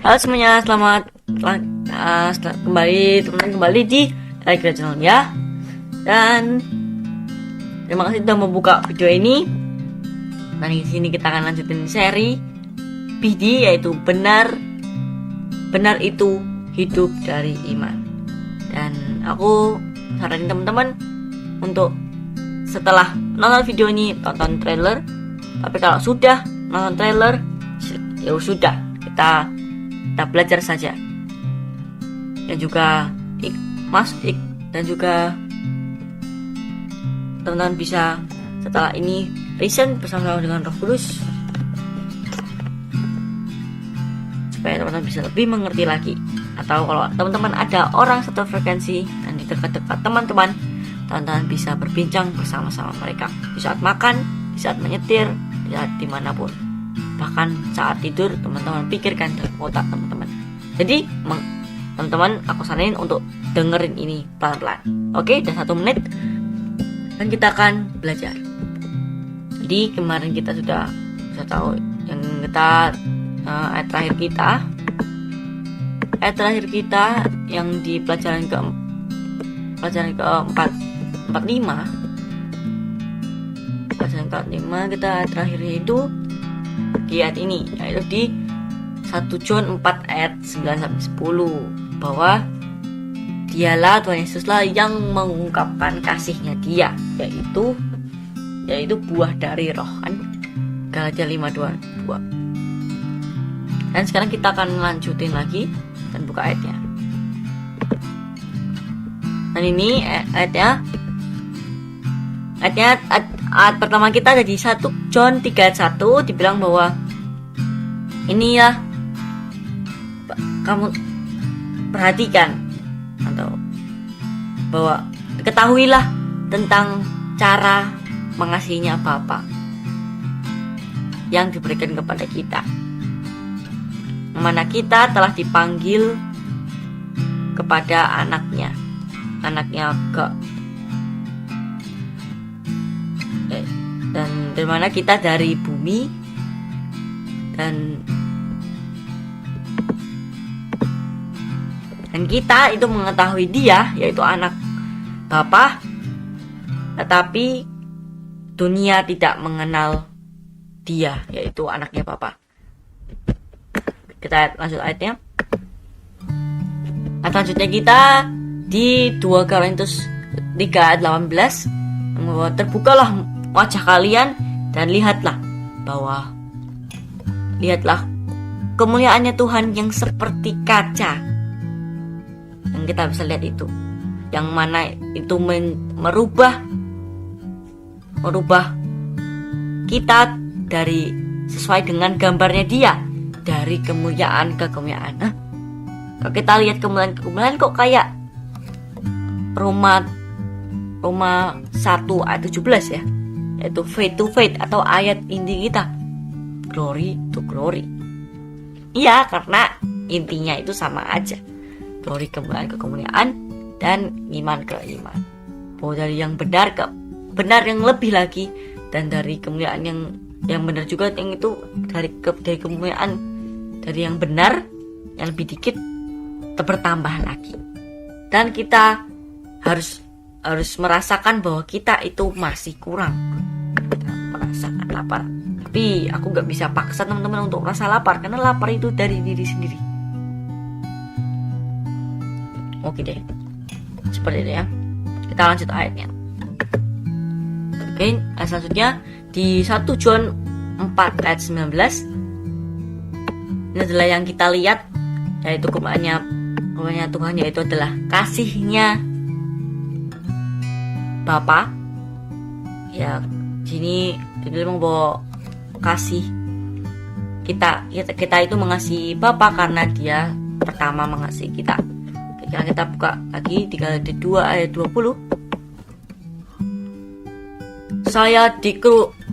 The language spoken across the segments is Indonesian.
Halo semuanya, selamat kembali teman-teman kembali di Telegram channel ya. Dan terima kasih sudah membuka video ini. Dan di sini kita akan lanjutin seri PD, yaitu benar itu hidup dari iman. Dan aku saranin teman-teman untuk setelah nonton video ini tonton trailer. Tapi kalau sudah nonton trailer, ya sudah, kita belajar saja. Dan juga dan juga teman-teman bisa setelah ini listen bersama dengan Roh Kudus, supaya teman-teman bisa lebih mengerti lagi. Atau kalau teman-teman ada orang satu frekuensi dan di dekat-dekat teman-teman bisa berbincang bersama-sama mereka di saat makan, di saat menyetir, di saat dimanapun, bahkan saat tidur. Teman-teman pikirkan dalam otak teman-teman. Jadi teman-teman, aku saranin untuk dengerin ini pelan-pelan. Oke, dan 1 menit dan kita akan belajar. Jadi kemarin kita sudah tahu yang kita ayat terakhir kita yang di pelajaran keempat 45. Pelajaran ke-5 kita terakhir itu di ayat ini, yaitu di 1 John 4 ayat 9-10, bahwa dialah Tuhan Yesuslah yang mengungkapkan kasihnya Dia, yaitu buah dari roh, kan, Galatia 5:22. Dan sekarang kita akan lanjutin lagi dan buka ayatnya. Dan ini ayat pertama kita ada di 1 John 3 ayat 1, dibilang bahwa ini ya, kamu perhatikan, atau bahwa ketahuilah tentang cara mengasihinya Bapa yang diberikan kepada kita, mana kita telah dipanggil kepada anaknya dan dari mana kita dari bumi, dan kita itu mengetahui Dia, yaitu anak Bapa, tetapi dunia tidak mengenal Dia, yaitu anaknya Bapa. Kita lanjut ayatnya. Selanjutnya kita di 2 Korintus 3 ayat 18, bahwa terbukalah wajah kalian dan lihatlah kemuliaannya Tuhan yang seperti kaca. Yang kita bisa lihat itu, yang mana itu merubah kita dari sesuai dengan gambarnya Dia, dari kemuliaan ke kemuliaan. Kalau kita lihat kemuliaan kok kayak Roma 1 ayat 17 ya, yaitu faith to faith, atau ayat inti kita, glory to glory. Iya, karena intinya itu sama aja, glory kemuliaan ke kemuliaan, dan iman ke iman. Bahwa dari yang benar ke benar yang lebih lagi, dan dari kemuliaan yang benar juga, yang itu dari kemuliaan dari yang benar yang lebih dikit bertambah lagi. Dan kita harus merasakan bahwa kita itu masih kurang. Kita merasakan lapar, tapi aku gak bisa paksa teman-teman untuk merasa lapar, karena lapar itu dari diri sendiri. Oke deh, seperti itu ya. Kita lanjut ayatnya. Oke, ayat selanjutnya di 1 John 4 ayat 19. Ini adalah yang kita lihat, yaitu kemuliaannya Tuhan, yaitu adalah kasihnya Bapa. Ya, sini dibilang bahwa kasih kita itu mengasihi Bapa karena Dia pertama mengasihi kita. Sekarang kita buka lagi di Galatia 2 ayat 20.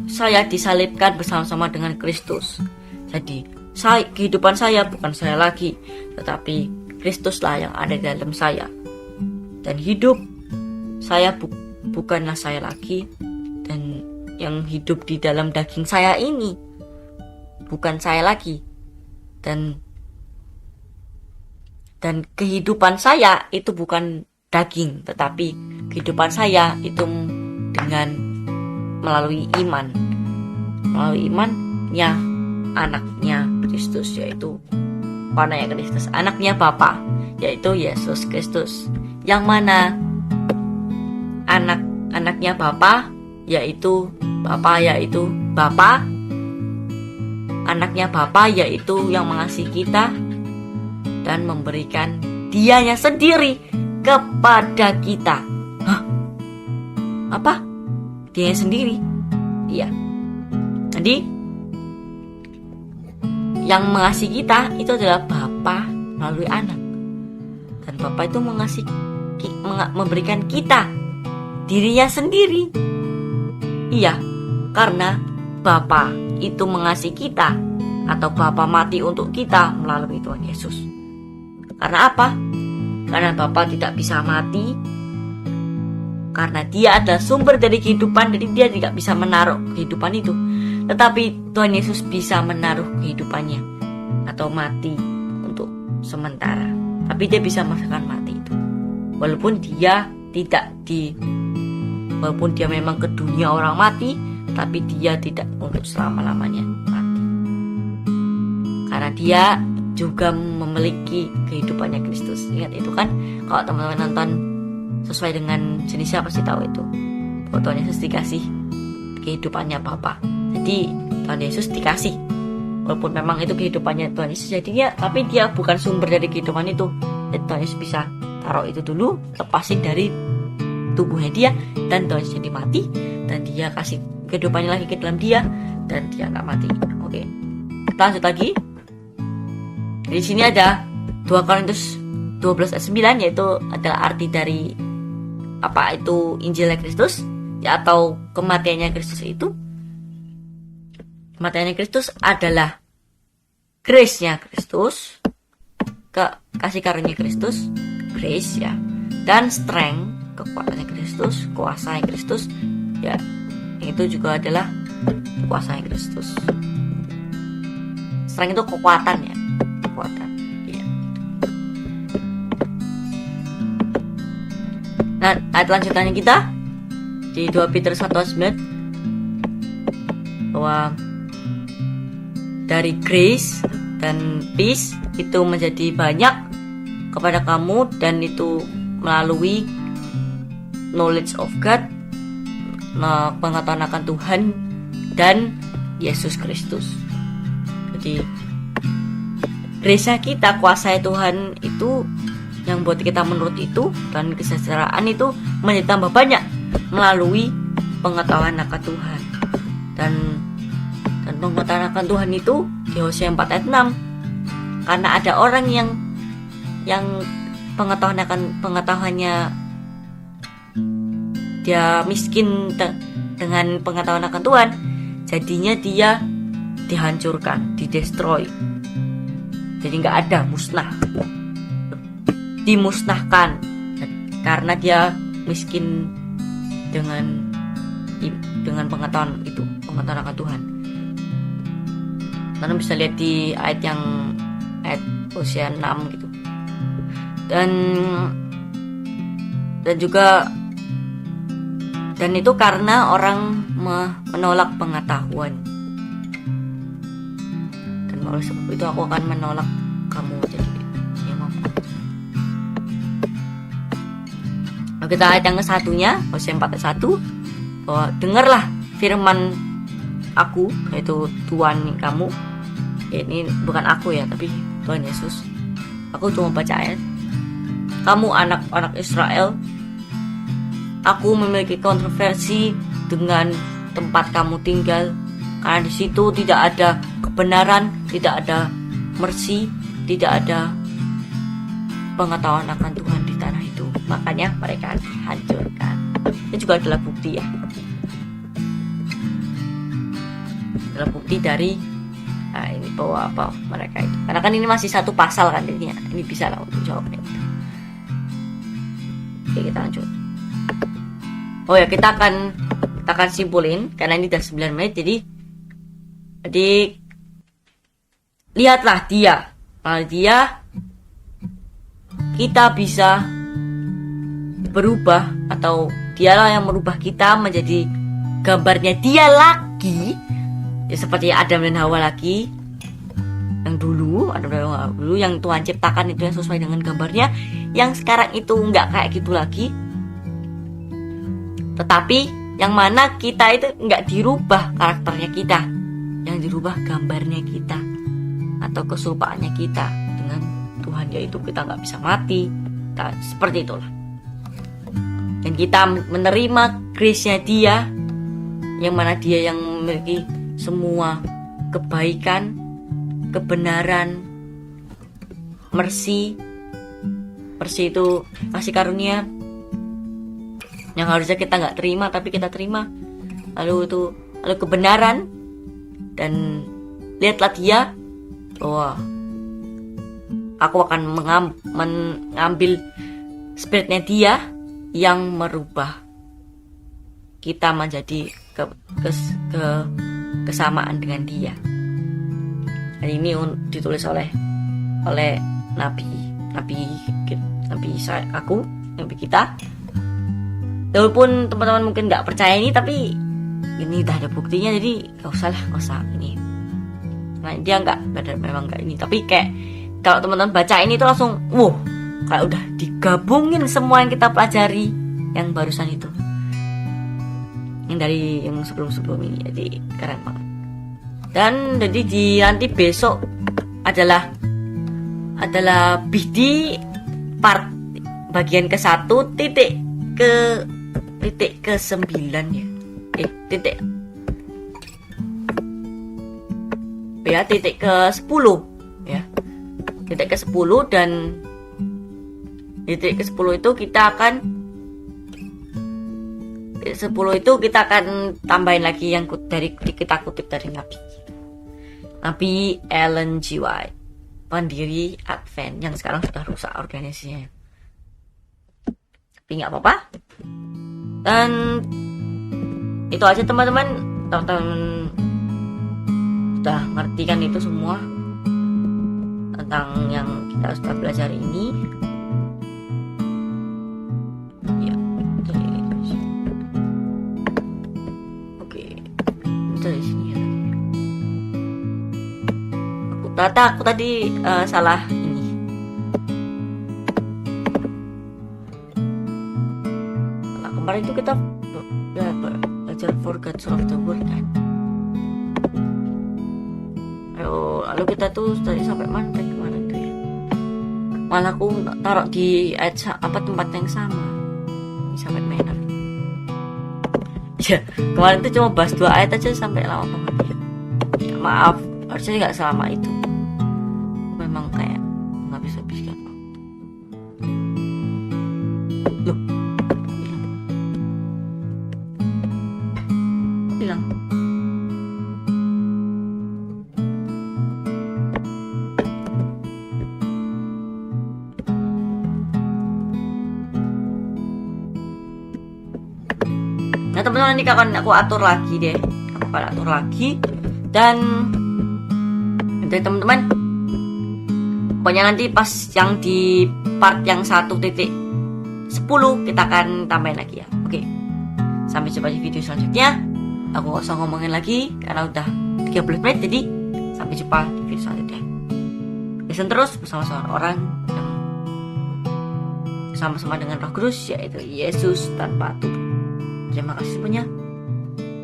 Saya disalibkan bersama-sama dengan Kristus. Jadi kehidupan saya bukan saya lagi, tetapi Kristuslah yang ada di dalam saya. Dan hidup saya bukanlah saya lagi, dan yang hidup di dalam daging saya ini bukan saya lagi, dan Dan kehidupan saya itu bukan daging, tetapi kehidupan saya itu dengan melalui iman. Melalui imannya anaknya Kristus, yaitu anaknya Kristus, anaknya Bapa, yaitu Yesus Kristus. Yang mana anaknya Bapa yaitu Bapa, anaknya Bapa yaitu yang mengasihi kita dan memberikan Dianya sendiri kepada kita. Hah? Apa? Dianya sendiri? Iya. Jadi yang mengasihi kita itu adalah Bapa melalui anak. Dan Bapa itu memberikan kita dirinya sendiri. Iya, karena Bapa itu mengasihi kita, atau Bapa mati untuk kita melalui Tuhan Yesus. Karena apa? Karena Bapa tidak bisa mati, karena Dia adalah sumber dari kehidupan, jadi Dia tidak bisa menaruh kehidupan itu. Tetapi Tuhan Yesus bisa menaruh kehidupannya atau mati untuk sementara. Tapi Dia bisa merasakan mati itu. Walaupun Dia walaupun Dia memang ke dunia orang mati, tapi Dia tidak untuk selama-lamanya mati. Karena Dia juga memiliki kehidupannya Kristus. Ingat itu kan, kalau teman-teman nonton sesuai dengan jenisnya pasti tahu itu. Bahwa Tuhan Yesus dikasih kehidupannya Bapa. Jadi Tuhan Yesus dikasih, walaupun memang itu kehidupannya Tuhan Yesus, jadinya, tapi Dia bukan sumber dari kehidupan itu. Jadi Tuhan Yesus bisa taruh itu dulu, lepasin dari tubuhnya Dia, dan Tuhan Yesus jadi mati, dan Dia kasih kehidupannya lagi ke dalam Dia, dan Dia nggak mati. Oke, kita lanjut lagi. Di sini ada 2 Korintus 12 ayat 9, yaitu adalah arti dari apa itu Injilnya Kristus, ya, atau kematiannya Kristus itu. Kematiannya Kristus adalah grace-nya Kristus, kasih karunia Kristus, grace ya, dan strength, kekuatannya Kristus, kuasanya Kristus, ya, itu juga adalah kuasanya Kristus. Strength itu kekuatan ya, kekuatan. Ya. Nah, ayat lanjutannya kita di 2 Petrus 1:9, bahwa dari grace dan peace itu menjadi banyak kepada kamu, dan itu melalui knowledge of God, pengetahuan akan Tuhan dan Yesus Kristus. Jadi grace-nya kita, kuasa Tuhan itu yang buat kita menurut itu, dan kesejahteraan itu menjadi tambah banyak melalui pengetahuan akan Tuhan. Dan pengetahuan akan Tuhan itu di Hosea 4 ayat 6. Karena ada orang yang pengetahuannya dia miskin dengan pengetahuan akan Tuhan, jadinya dia dihancurkan, didestroy. Jadi nggak ada, musnah, dimusnahkan karena dia miskin dengan pengetahuan itu, pengetahuan akan Tuhan. Kalian bisa lihat di ayat Hosea 6 gitu. Dan itu karena orang menolak pengetahuan. Dan oleh sebab itu aku akan menolak kamu. Jadi ya, maaf. Nah, kita ayat yang ke-1-nya, Hosea 4 ayat 1, bahwa dengarlah firman aku, yaitu Tuhan kamu. Ya, ini bukan aku ya, tapi Tuhan Yesus. Aku cuma baca ayat. Kamu anak-anak Israel, aku memiliki kontroversi dengan tempat kamu tinggal, karena di situ tidak ada kebenaran, tidak ada mercy, tidak ada pengetahuan akan Tuhan di tanah itu. Makanya mereka dihancurkan. Itu juga adalah bukti ya. Adalah bukti dari ini bahwa apa mereka itu. Karena kan ini masih satu pasal kan, ini bisa lah untuk jawabnya. Oke, kita lanjut. Oh ya, kita akan simpulin karena ini udah 9 menit. Jadi lihatlah dia kita bisa berubah, atau dialah yang merubah kita menjadi gambarnya dia lagi, ya seperti Adam dan Hawa lagi yang dulu, Adam dan Hawa dulu yang Tuhan ciptakan itu yang sesuai dengan gambarnya, yang sekarang itu nggak kayak gitu lagi. Tetapi yang mana kita itu nggak dirubah karakternya kita, yang dirubah gambarnya kita atau keserupaannya kita dengan Tuhan, yaitu kita nggak bisa mati. Nah, seperti itulah. Dan kita menerima grace-nya dia, yang mana dia yang memiliki semua kebaikan, kebenaran, mercy. Mercy itu kasih karunia yang harusnya kita nggak terima tapi kita terima. Lalu kebenaran, dan lihatlah dia bahwa aku akan mengambil spiritnya dia yang merubah kita menjadi kesamaan dengan dia. Hari ini ditulis oleh nabi kita. Walaupun teman-teman mungkin nggak percaya ini, tapi ini udah ada buktinya, jadi nggak usah ini. Nah, dia memang nggak ini, tapi kayak kalau teman-teman baca ini tuh langsung kayak udah digabungin semua yang kita pelajari yang barusan itu, yang sebelum ini, jadi keren banget. Dan jadi nanti besok adalah BD part bagian ke-1 titik ke-9 ya. Titik ke-10 ya. Titik ke-10, dan titik ke-10 itu kita akan tambahin lagi yang kita kutip dari Nabi Ellen G. White, pendiri Advent yang sekarang sudah rusak organisasinya. Tapi nggak apa-apa. Dan itu aja teman-teman sudah ngerti kan itu semua tentang yang kita sudah belajar ini. Ya, oke, dari sini ya. Aku tadi salah ini. Nah, kemarin itu kita belajar For God So Loved the World kan. Lalu kita tuh tadi sampai mana tuh ya? Malah aku taruh di tempat yang sama, di sampai manner. Ya, kemarin tuh cuma bahas 2 ayat aja sampai lama banget ya. Maaf, harusnya nggak selama itu. Memang kayak nggak bisa habiskan waktu. Loh, bilang. Nah teman-teman, ini akan aku atur lagi deh. Aku akan atur lagi. Dan dari teman-teman, pokoknya nanti pas yang di part yang 1.10 kita akan tambahin lagi ya. Oke, sampai jumpa di video selanjutnya. Aku gak usah ngomongin lagi karena udah 30 menit. Jadi sampai jumpa di video selanjutnya. Listen terus bersama-sama orang yang sama-sama dengan Roh Kudus, yaitu Yesus tanpa tubuh. Terima kasih semuanya.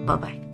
Bye-bye.